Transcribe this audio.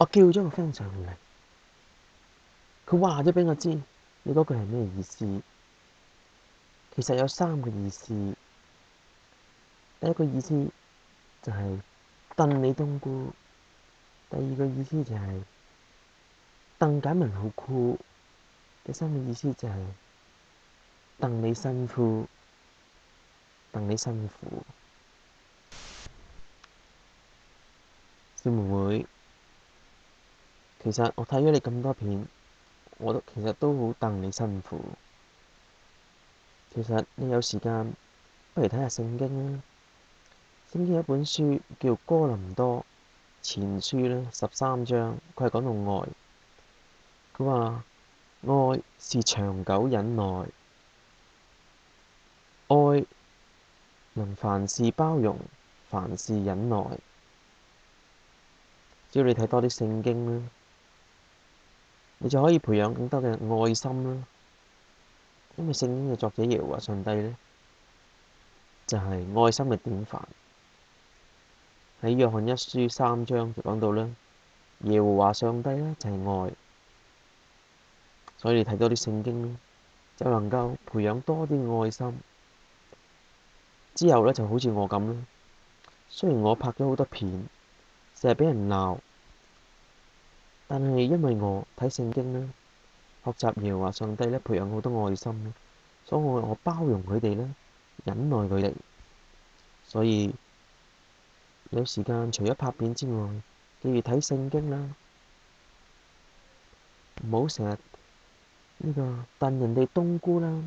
我叫咗個 friend 上嚟，佢話咗俾我知，你嗰句係咩意思？其實有三個意思。第一個意思就係燉你冬菇，第二個意思就係鄧解文好酷，第三個意思就係戥你辛苦，戥你辛苦。小妹妹，其實我睇咗你咁多片，其實都好戥你辛苦。其實你有時間，不如睇下聖經啦。聖經有一本書叫《哥林多前書》咧，13章，佢係講到愛。佢話愛是長久忍耐，愛能凡事包容，凡事忍耐。只要你睇多啲聖經啦，你就可以培養更多嘅愛心啦。因為聖經嘅作者耶和華上帝咧，就係愛心嘅典範。喺約翰一書3章就講到啦，耶和華上帝咧就係愛，所以你睇多啲聖經咧，就能夠培養多啲愛心。之後咧就好似我咁啦，雖然我拍咗好多片，成日俾人鬧，但係因為我睇聖經咧，學習耶和華上帝咧，培養好多愛心咧，所以我包容佢哋咧，忍耐佢哋。所以有時間除咗拍片之外，記住睇聖經啦，唔好成日呢個燉人哋冬菇啦。